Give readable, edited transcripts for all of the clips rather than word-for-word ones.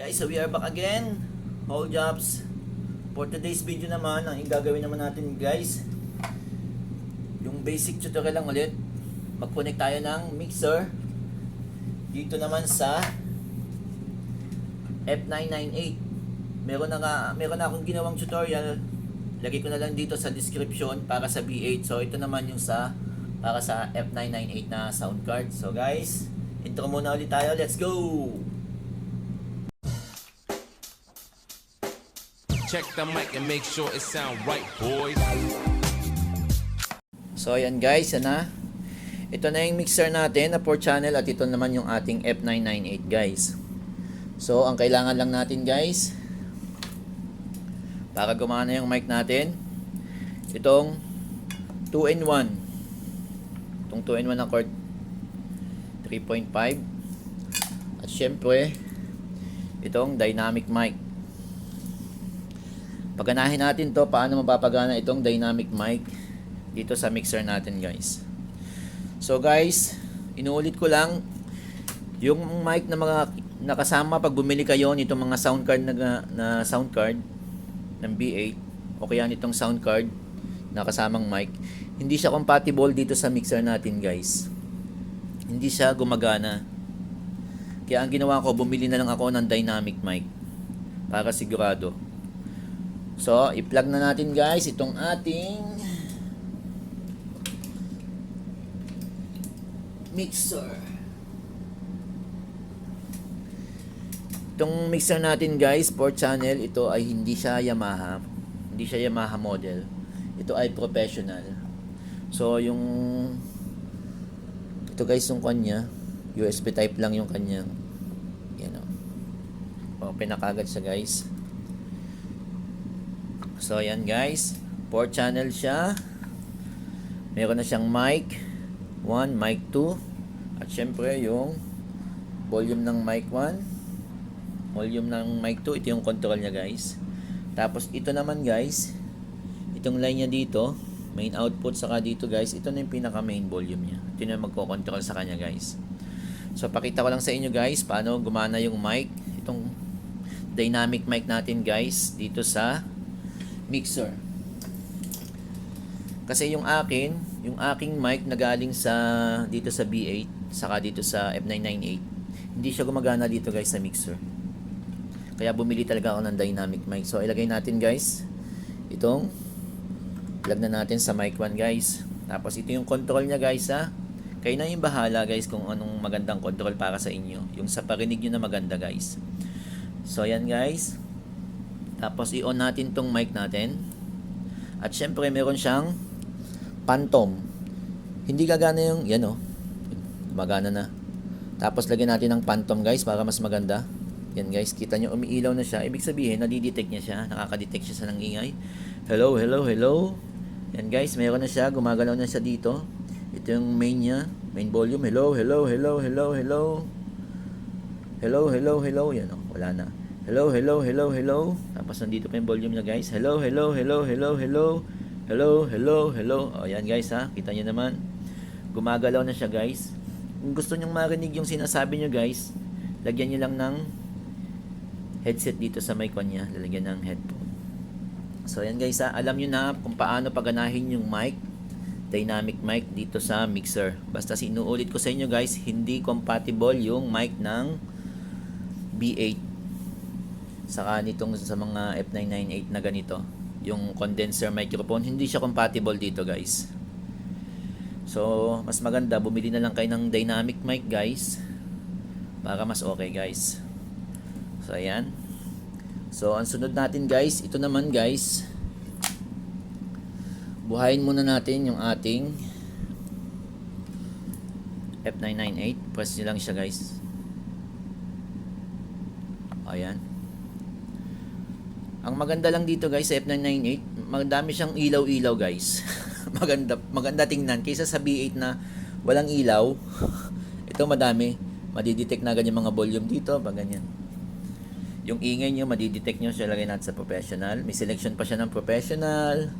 Guys, so we are back again. Hold jobs. For today's video naman, ang gagawin naman natin guys, yung basic tutorial lang ulit. Mag-connect tayo ng mixer dito naman sa F998. Meron na akong ginawang tutorial. Lagay ko na lang dito sa description para sa B8. So ito naman yung para sa F998 na sound card. So guys, intro muna ulit tayo. Let's go! Check the mic and make sure it sound right, boys. So ayan guys, yan na. Ito na yung mixer natin na 4 channel at ito naman yung ating F998 guys. So ang kailangan lang natin guys, para gumana yung mic natin, itong 2-in-1. Itong 2-in-1 na cord 3.5. At syempre, itong dynamic mic. Paganahin natin to, paano mapapagana itong dynamic mic dito sa mixer natin guys. So guys, inuulit ko lang yung mic na mga nakasama pag bumili kayo nitong mga sound card na sound card ng B8 o kaya nitong sound card na kasamang mic, hindi siya compatible dito sa mixer natin guys. Hindi siya gumagana. Kaya ang ginawa ko, bumili na lang ako ng dynamic mic para sigurado. So, i-plug na natin guys itong ating mixer. Itong mixer natin guys, 4 channel, ito ay hindi siya Yamaha. Hindi siya Yamaha model. Ito ay professional. So, ito guys yung kanya, USB type lang yung kanya. Yan o. Open na kagad siya guys. So ayan guys, 4 channel siya. Meron na siyang mic 1, mic 2, at syempre yung volume ng mic 1, volume ng mic 2, ito yung control niya guys. Tapos ito naman guys, itong line niya dito, main output, saka dito guys, ito na yung pinaka main volume niya. Ito na yung magko-control sa kanya guys. So pakita ko lang sa inyo guys paano gumana yung mic, itong dynamic mic natin guys dito sa mixer. Kasi yung aking mic na galing dito sa B8 saka dito sa F998, hindi siya gumagana dito guys sa mixer. Kaya bumili talaga ako ng dynamic mic. So ilagay natin guys, itong plug na natin sa mic 1 guys. Tapos ito yung control niya guys ha. Kayo na yung bahala guys kung anong magandang control para sa inyo. Yung sa parinig nyo na maganda guys. So ayan guys. Tapos i-on natin tong mic natin. At syempre meron siyang phantom. Hindi gagana yung yan o. Gumagana na. Tapos lagyan natin ng phantom guys para mas maganda. Yan guys, kita nyo umiilaw na siya. Ibig sabihin nadidetect niya siya. Nakakadetect siya sa nangingay. Hello, hello, hello. Yan guys, meron na siya. Gumagalaw na siya dito. Ito yung main niya. Main volume. Hello, hello, hello, hello, hello. Hello, hello, hello. Yan o, wala na. Hello, hello, hello, hello. Tapos nandito pa yung volume niya guys. Hello, hello, hello, hello, hello. Hello, hello, hello. O yan guys ha. Kita nyo naman. Gumagalaw na siya guys. Kung gusto nyong marinig yung sinasabi nyo guys, lagyan nyo lang ng headset dito sa mic niya. Lalagyan ng headphone. So yan guys ha. Alam nyo na kung paano paganahin yung mic, dynamic mic dito sa mixer. Basta sinuulit ko sa inyo guys, hindi compatible yung mic ng B8 saka nitong sa mga F998 na ganito, yung condenser microphone, hindi siya compatible dito guys. So mas maganda bumili na lang kayo ng dynamic mic guys para mas okay guys. So ayan. So ang sunod natin guys, ito naman guys, buhayin muna natin yung ating F998. Press nyo lang siya guys. Ayan. Ang maganda lang dito guys sa F998, madami siyang ilaw-ilaw guys. maganda tingnan kaysa sa B8 na walang ilaw. Ito madami, madidetect na ganyan mga volume dito, pag ganyan. Yung ingay nyo, madidetect nyo siya. Lagay natin sa professional. May selection pa siya ng professional,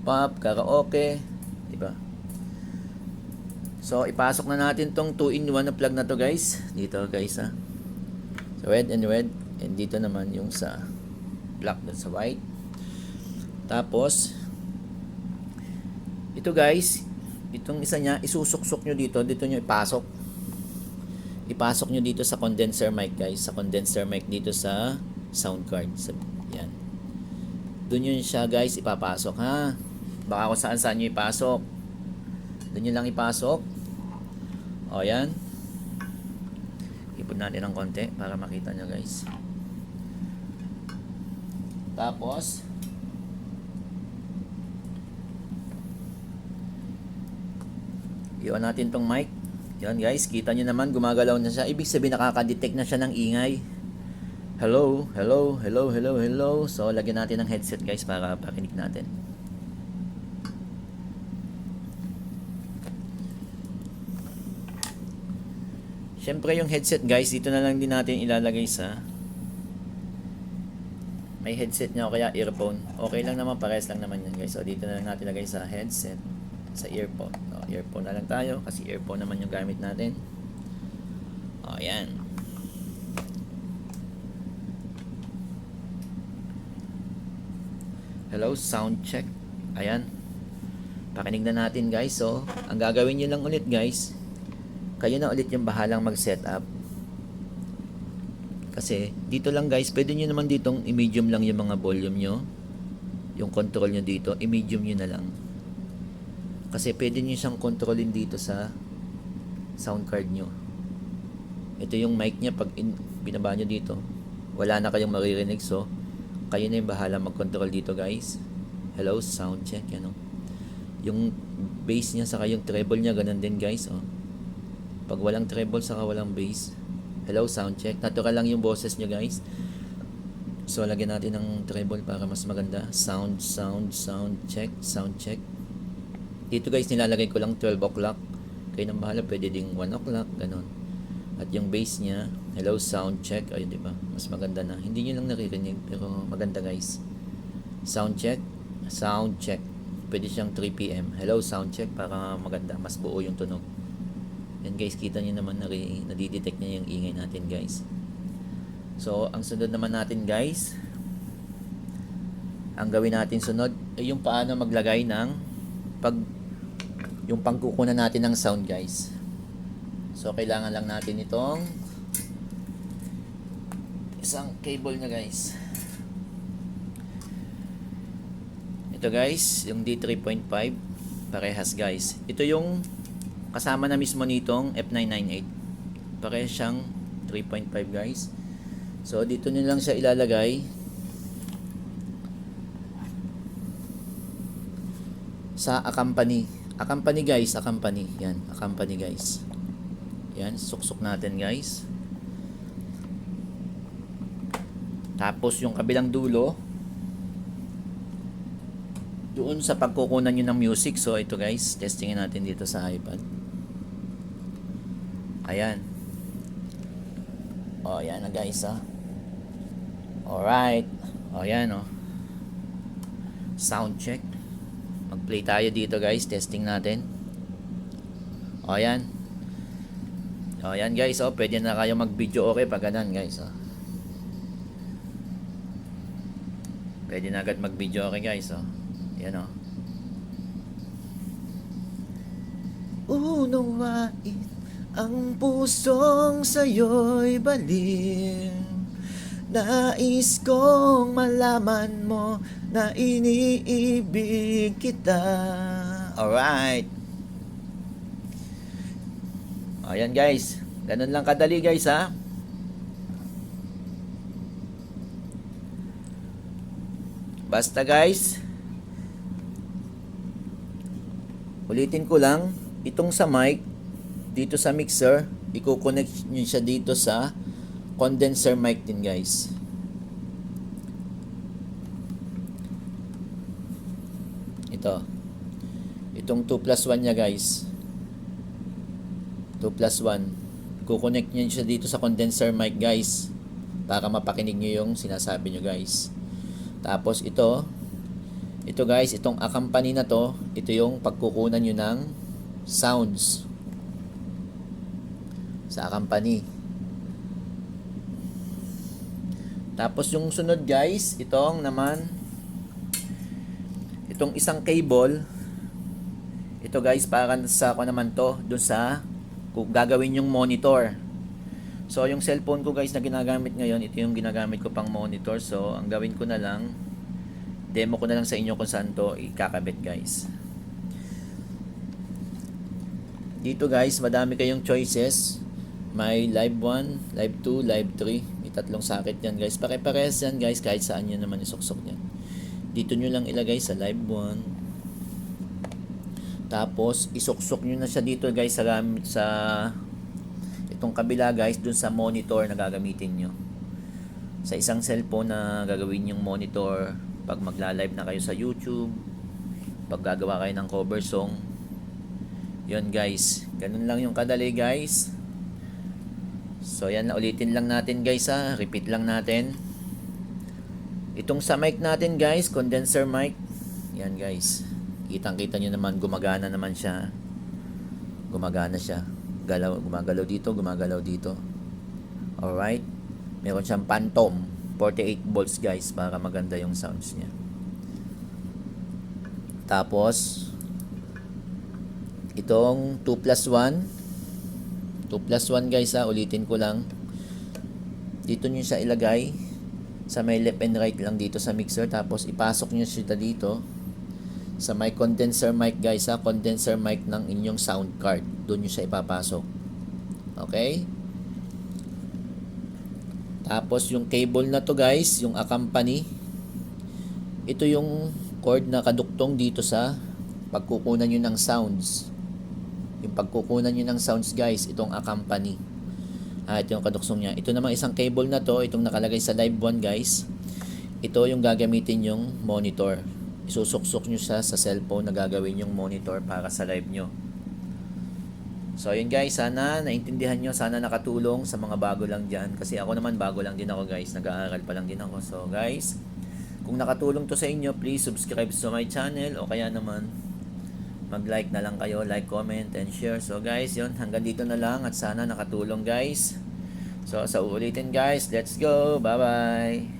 pop, karaoke, diba? So ipasok na natin tong 2-in-1 na plug na to guys. Dito guys ha. So red and red. And dito naman yung sa black dun sa white. Tapos, ito guys, itong isa niya, isusuksok nyo dito nyo ipasok. Ipasok nyo dito sa condenser mic guys, sa condenser mic dito sa sound card. Yan. Doon yun siya guys, ipapasok ha. Baka kung saan nyo ipasok. Doon nyo lang ipasok. O yan. Ipon natin ng konti para makita nyo guys. Tapos, iwan natin tong mic. Yan guys, kita nyo naman gumagalaw na siya. Ibig sabihin nakaka-detect na siya ng ingay. Hello, hello, hello, hello, hello. So, lagyan natin ng headset guys para pakinig natin. Siyempre yung headset guys, dito na lang din natin ilalagay sa may headset niya o kaya earphone. Okay lang naman, pares lang naman yan guys. So, dito na lang natin lagay sa headset, sa earphone. O, earphone na lang tayo kasi earphone naman yung gamit natin. O, yan. Hello, sound check. Ayan. Pakinig na natin guys. So, ang gagawin nyo lang ulit guys, kayo na ulit yung bahalang mag-setup. Kasi, dito lang guys, pwede nyo naman ditong i-medium lang yung mga volume nyo. Yung control nyo dito, i-medium nyo na lang. Kasi pwede nyo siyang kontrolin dito sa sound card nyo. Ito yung mic nya, pag binaba nyo dito, wala na kayong maririnig. So, kayo na yung bahala mag-control dito guys. Hello, sound check. Yan, oh. Yung bass nya saka yung treble nya, ganun din guys. Oh. Pag walang treble saka walang bass, hello, sound check. Natural lang yung boses nyo guys. So, lagyan natin ng treble para mas maganda. Sound check, sound check. Dito guys, nilalagay ko lang 12 o'clock. Kayo nang bahala, pwede ding 1 o'clock, ganun. At yung bass niya, hello, sound check. Ayun, diba? Mas maganda na. Hindi nyo lang naririnig, pero maganda guys. Sound check, sound check. Pwede siyang 3 PM. Hello, sound check, para maganda. Mas buo yung tunog. Yan guys, kita nyo naman nadidetect niya yung ingay natin guys. So, ang sunod naman natin guys, ang gawin natin sunod ay yung paano maglagay ng yung pangkukunan natin ng sound guys. So, kailangan lang natin itong isang cable na guys. Ito guys, yung D3.5 parehas guys. Ito yung kasama na mismo nitong F998. Parehas siyang 3.5 guys. So, dito nyo lang siya ilalagay sa accompany. Accompany guys, accompany. Yan, accompany guys. Yan, suksok natin guys. Tapos yung kabilang dulo, doon sa pagkukunan nyo ng music. So, ito guys, testingin natin dito sa iPad. Ayan. O, yan na guys, ha. Alright. O, yan, o. Sound check. Mag-play tayo dito guys. Testing natin. O, yan. O, yan guys, o. Pwede na kayo mag-video okay pag ganun guys, o. Pwede na agad mag-video okay guys, o. Yan, o. Unawain ang pusong sa'yo'y baliw. Nais kong malaman mo na iniibig kita. Alright. Ayan guys. Ganun lang kadali guys, ha. Basta guys, ulitin ko lang, itong sa mic, dito sa mixer, i-connect nyo siya dito sa condenser mic din guys. Itong 2+1 nya guys, 2+1, i-connect nyo siya dito sa condenser mic guys, para mapakinig nyo yung sinasabi nyo guys. Tapos ito guys, itong accompany na to, ito yung pagkukunan nyo ng sounds sa accompany. Tapos yung sunod guys, itong isang cable. Ito guys, para sa ako naman to, dun sa kung gagawin yung monitor. So yung cellphone ko guys na ginagamit ngayon, ito yung ginagamit ko pang monitor. So ang gawin ko na lang, demo ko na lang sa inyo kung saan to ikakabit guys. Dito guys, madami kayong choices. May live 1, live 2, live 3. May tatlong socket yan guys. Pare-parehas yan guys, kahit saan nyo naman isuksok yan. Dito nyo lang ilagay sa live 1. Tapos isuksok nyo na siya dito guys sa itong kabila guys, dun sa monitor na gagamitin nyo. Sa isang cellphone na gagawin yung monitor pag magla-live na kayo sa YouTube, pag gagawa kayo ng cover song. Yun guys, ganun lang yung kadali guys. So yan, ulitin lang natin guys ha, repeat lang natin. Itong sa mic natin guys, condenser mic. Yan guys, kitang-kita nyo naman, gumagana naman siya. Gumagana siya. Gumagalaw dito, gumagalaw dito. Alright. Meron siyang phantom. 48 volts guys, para maganda yung sounds niya. Tapos, itong 2+1. 2+1 guys ha, ulitin ko lang. Dito nyo siya ilagay. Sa may left and right lang dito sa mixer. Tapos, ipasok nyo siya dito sa may condenser mic guys ha, condenser mic ng inyong sound card. Doon nyo siya ipapasok. Okay? Tapos yung cable na to guys, yung accompany, ito yung cord na kaduktong dito sa pagkukunan nyo ng sounds. Yung pagkukunan nyo ng sounds guys, itong accompany. Ito yung kaduktong niya. Ito namang isang cable na to, itong nakalagay sa live 1 guys. Ito yung gagamitin yung monitor. Isusuksok nyo siya sa cellphone na gagawin yung monitor para sa live nyo. So yun guys, sana naintindihan nyo, sana nakatulong sa mga bago lang dyan. Kasi ako naman bago lang din ako guys, nag-aaral pa lang din ako. So guys, kung nakatulong to sa inyo, please subscribe to my channel, o kaya naman mag-like na lang kayo, like, comment, and share. So guys, yun, hanggang dito na lang at sana nakatulong guys. So sa uulitin guys, let's go, bye bye.